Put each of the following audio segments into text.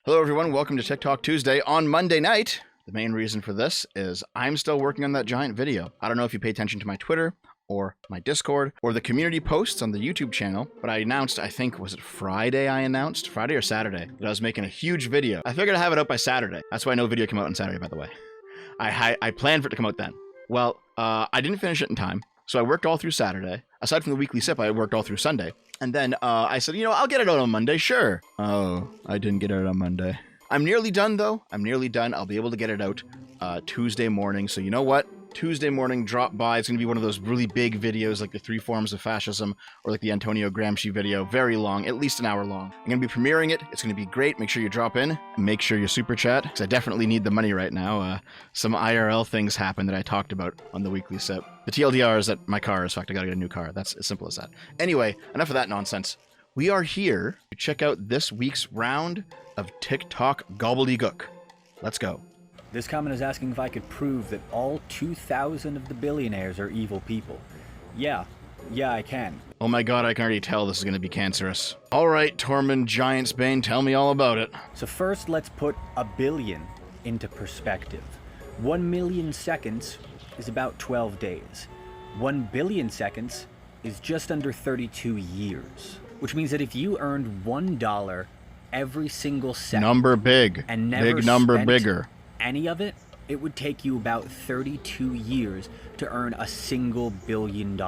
Hello everyone, welcome to TikTok Tuesday on Monday night. The main reason for this is I'm still working on that giant video. I don't know if you pay attention to my Twitter or my Discord or the community posts on the YouTube channel, but I announced, I think, was it Friday Friday or Saturday, that I was making a huge video. I figured I'd have it out by Saturday. That's why no video came out on Saturday, by the way. I planned for it to come out then. Well, I didn't finish it in time, so I worked all through Saturday. Aside from the weekly sip, I worked all through Sunday. And then I said, I'll get it out on Monday, sure. Oh, I didn't get it out on Monday. I'm nearly done, though. I'm nearly done. I'll be able to get it out Tuesday morning. So you know what? Tuesday morning, drop by. It's going to be one of those really big videos like the 3 Forms of Fascism or like the Antonio Gramsci video. Very long, at least an hour long. I'm going to be premiering it. It's going to be great. Make sure you drop in. Make sure you super chat, because I definitely need the money right now. Some IRL things happened that I talked about on the weekly sip. The TLDR is that my car is fucked. I got to get a new car. That's as simple as that. Anyway, enough of that nonsense. We are here to check out this week's round of TikTok gobbledygook. Let's go. This comment is asking if I could prove that all 2,000 of the billionaires are evil people. Yeah, I can. Oh my god, I can already tell this is going to be cancerous. Alright, Tormund Giantsbane, tell me all about it. So first, let's put a billion into perspective. 1 million seconds is about 12 days. 1 billion seconds is just under 32 years. Which means that if you earned $1 every single second... Number big. And never big number spent bigger. any of it, it would take you about 32 years to earn a single $1 billion.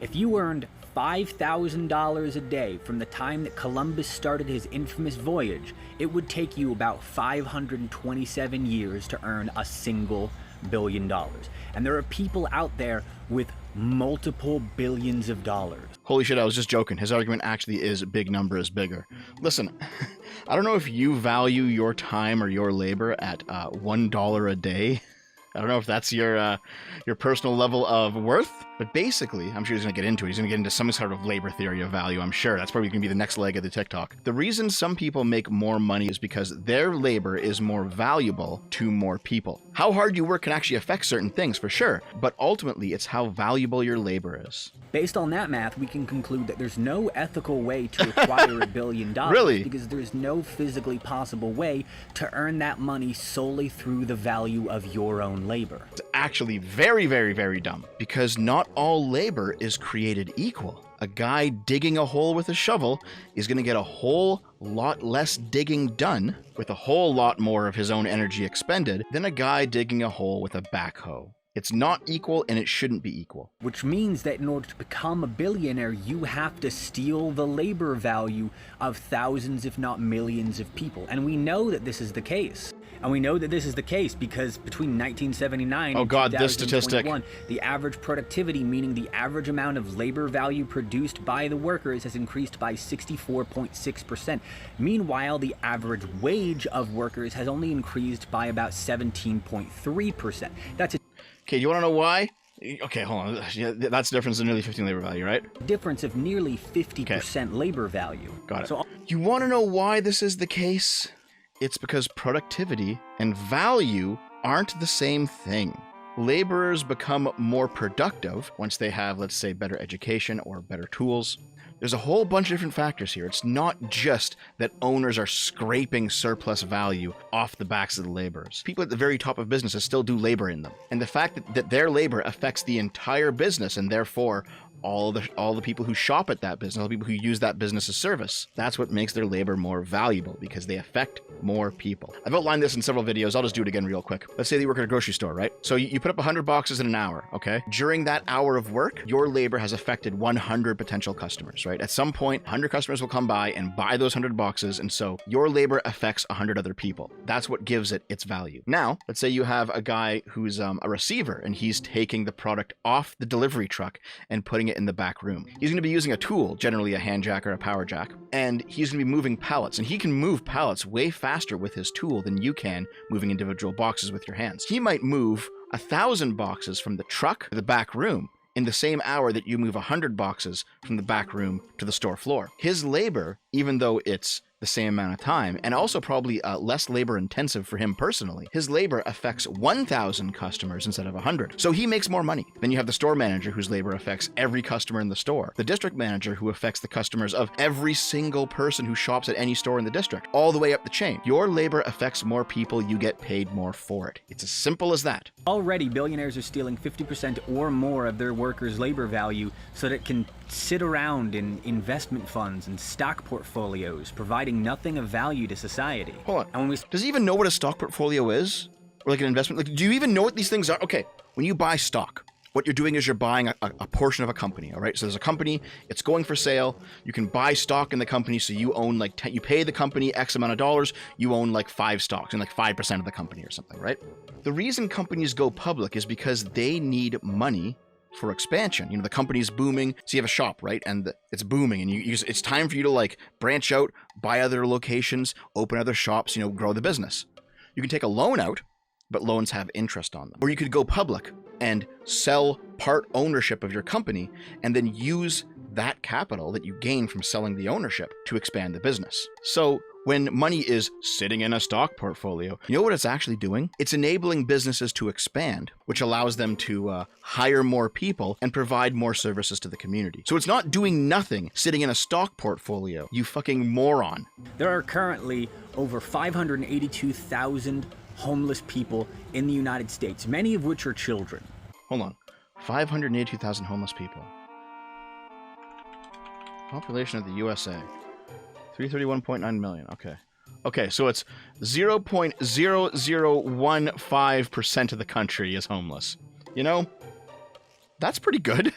If you earned $5,000 a day from the time that Columbus started his infamous voyage, it would take you about 527 years to earn a single $1 billion. And there are people out there with multiple billions of dollars. Holy shit, I was just joking. His argument actually is big number is bigger. Listen, I don't know if you value your time or your labor at $1 a day. I don't know if that's your personal level of worth, but basically, I'm sure he's going to get into it. He's going to get into some sort of labor theory of value, I'm sure. That's probably going to be the next leg of the TikTok. The reason some people make more money is because their labor is more valuable to more people. How hard you work can actually affect certain things, for sure, but ultimately, it's how valuable your labor is. Based on that math, we can conclude that there's no ethical way to acquire $1 billion. Really? Because there's no physically possible way to earn that money solely through the value of your own labor. It's actually very, very, very dumb, because not all labor is created equal. A guy digging a hole with a shovel is going to get a whole lot less digging done with a whole lot more of his own energy expended than a guy digging a hole with a backhoe. It's not equal, and it shouldn't be equal. Which means that in order to become a billionaire, you have to steal the labor value of thousands, if not millions of people. And we know that this is the case. And we know that this is the case because between 1979 and 2021, the average productivity, meaning the average amount of labor value produced by the workers, has increased by 64.6%. Meanwhile, the average wage of workers has only increased by about 17.3%. That's a Okay, you want to know why? Okay, hold on. Yeah, that's the difference in nearly 15 labor value, right? difference of nearly 50% labor value. Got it. So, you want to know why this is the case? It's because productivity and value aren't the same thing. Laborers become more productive once they have, let's say, better education or better tools. There's a whole bunch of different factors here. It's not just that owners are scraping surplus value off the backs of the laborers. People at the very top of businesses still do labor in them. And the fact that their labor affects the entire business and therefore all the people who shop at that business, all the people who use that business as service, that's what makes their labor more valuable because they affect more people. I've outlined this in several videos. I'll just do it again real quick. Let's say that you work at a grocery store, right? So you put up 100 boxes in an hour, okay? During that hour of work, your labor has affected 100 potential customers, right? At some point, 100 customers will come by and buy those 100 boxes, and so your labor affects 100 other people. That's what gives it its value. Now, let's say you have a guy who's a receiver, and he's taking the product off the delivery truck and putting it in the back room. He's going to be using a tool, generally a hand jack or a power jack, and he's going to be moving pallets, and he can move pallets way faster with his tool than you can moving individual boxes with your hands. He might move 1,000 boxes from the truck to the back room in the same hour that you move 100 boxes from the back room to the store floor. His labor, even though it's the same amount of time, and also probably less labor intensive for him personally. His labor affects 1,000 customers instead of 100. So he makes more money. Then you have the store manager whose labor affects every customer in the store. The district manager who affects the customers of every single person who shops at any store in the district, all the way up the chain. Your labor affects more people, you get paid more for it. It's as simple as that. Already, billionaires are stealing 50% or more of their workers' labor value so that it can sit around in investment funds and stock portfolios, providing nothing of value to society. Hold on. And when Does he even know what a stock portfolio is? Or like an investment? Like, do you even know what these things are? Okay, when you buy stock, what you're doing is you're buying a portion of a company, all right? So there's a company, it's going for sale. You can buy stock in the company, so you own like, you pay the company X amount of dollars, you own like 5 stocks and like 5% of the company or something, right? The reason companies go public is because they need money for expansion. You know, the company's booming, so you have a shop, right? And it's booming, and it's time for you to like branch out, buy other locations, open other shops, you know, grow the business. You can take a loan out, but loans have interest on them. Or you could go public and sell part ownership of your company and then use that capital that you gain from selling the ownership to expand the business. So when money is sitting in a stock portfolio, you know what it's actually doing? It's enabling businesses to expand, which allows them to hire more people and provide more services to the community. So it's not doing nothing sitting in a stock portfolio, you fucking moron. there are currently over 582,000 homeless people in the United States, many of which are children. Hold on. 582,000 homeless people. Population of the USA. 331.9 million. Okay. Okay, so it's 0.0015% of the country is homeless. You know, that's pretty good.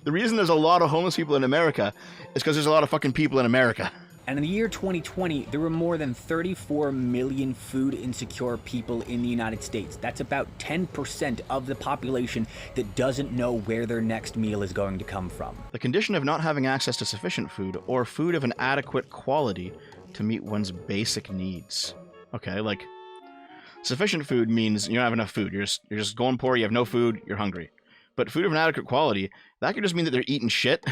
The reason there's a lot of homeless people in America is because there's a lot of fucking people in America. And in the year 2020, there were more than 34 million food insecure people in the United States. That's about 10% of the population that doesn't know where their next meal is going to come from. The condition of not having access to sufficient food or food of an adequate quality to meet one's basic needs. Okay, like, sufficient food means you don't have enough food. You're just going poor, you have no food, you're hungry. But food of an adequate quality, that could just mean that they're eating shit.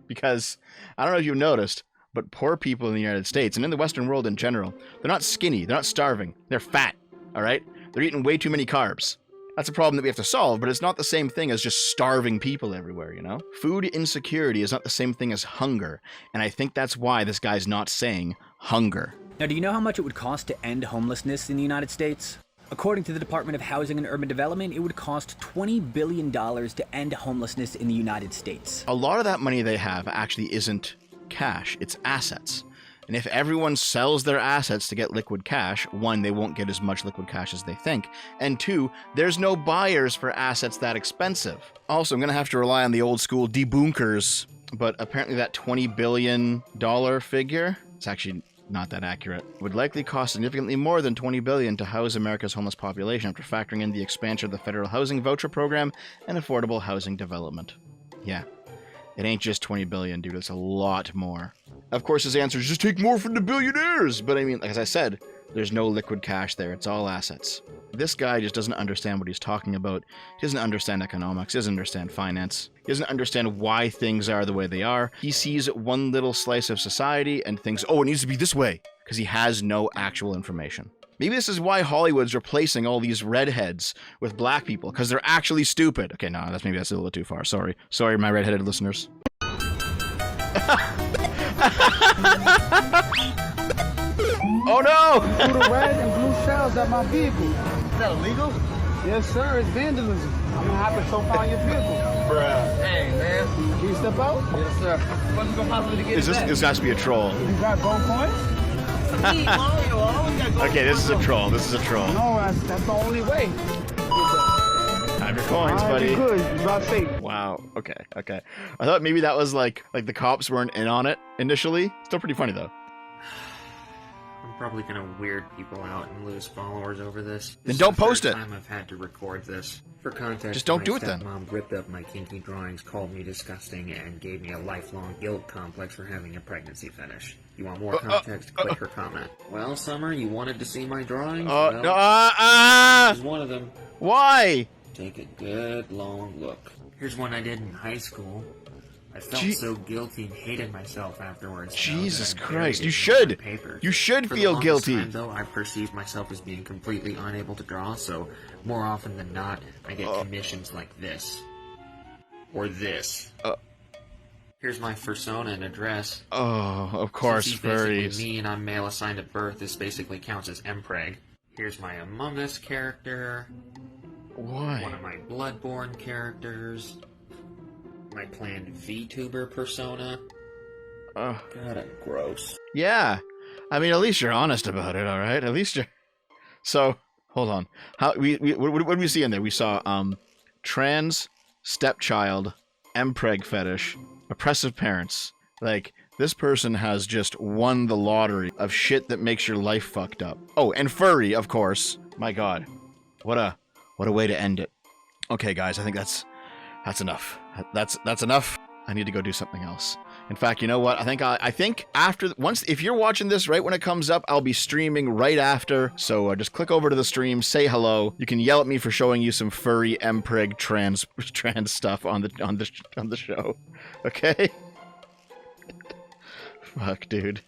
Because, I don't know if you've noticed, but poor people in the United States and in the Western world in general, they're not skinny, they're not starving, they're fat, all right? They're eating way too many carbs. That's a problem that we have to solve, but it's not the same thing as just starving people everywhere, you know? Food insecurity is not the same thing as hunger, and I think that's why this guy's not saying hunger. Now, do you know how much it would cost to end homelessness in the United States? According to the Department of Housing and Urban Development, it would cost $20 billion to end homelessness in the United States. A lot of that money they have actually isn't cash, it's assets. And if everyone sells their assets to get liquid cash, one, they won't get as much liquid cash as they think, and two, there's no buyers for assets that expensive. Also, I'm gonna have to rely on the old school debunkers, but apparently that $20 billion figure, it's actually not that accurate, would likely cost significantly more than $20 billion to house America's homeless population after factoring in the expansion of the federal housing voucher program and affordable housing development. Yeah. It ain't just 20 billion, dude. It's a lot more. Of course, his answer is just take more from the billionaires. But I mean, as I said, there's no liquid cash there. It's all assets. This guy just doesn't understand what he's talking about. He doesn't understand economics. He doesn't understand finance. He doesn't understand why things are the way they are. He sees one little slice of society and thinks, oh, it needs to be this way, because he has no actual information. Maybe this is why Hollywood's replacing all these redheads with black people, because they're actually stupid. Okay, no, maybe that's a little too far. Sorry, my redheaded listeners. Oh no! Threw the red and blue shells at my vehicle. Is that illegal? Yes, sir. It's vandalism. I'm gonna have to tow down your vehicle. Bruh. Hey, man. Can you step out? Yes, sir. What's gonna possibly get This has to be a troll. You got gold coins? Okay, this is a troll. This is a troll. No, that's the only way. Have your coins, All right, buddy. you're good. You got safe. Wow. Okay. I thought maybe that was like the cops weren't in on it initially. Still pretty funny though. I'm probably gonna weird people out and lose followers over this. Then This don't is the post third it. time I've had to record this. For context, Just don't my do it then. stepmom ripped up my kinky drawings, called me disgusting, and gave me a lifelong guilt complex for having a pregnancy fetish. You want more context? Click her comment. Well, Summer, you wanted to see my drawings? Well, here's one of them. Why? Take a good long look. Here's one I did in high school. I felt so guilty and hated myself afterwards. Jesus that I Christ, buried you it in should. my papers. You should For the feel longest guilty. time, though, I perceived myself as being completely unable to draw, so more often than not, I get commissions like this. Or this. Here's my persona and address. Oh, of course, Since he's basically furries. me and I'm male assigned at birth, this basically counts as mpreg. Here's my Among Us character. Why? One of my Bloodborne characters. My planned VTuber persona. God, I'm gross. Yeah. I mean, at least you're honest about it, all right? At least you're... So, hold on. What did we see in there? We saw, trans, stepchild, mpreg fetish, oppressive parents. Like, this person has just won the lottery of shit that makes your life fucked up. Oh, and furry, of course. My God. What a way to end it. Okay, guys, I think that's enough. That's enough. I need to go do something else. In fact, you know what? I think after if you're watching this right when it comes up, I'll be streaming right after. So just click over to the stream, say hello. You can yell at me for showing you some furry mpreg trans stuff on the show. Okay? Fuck, dude.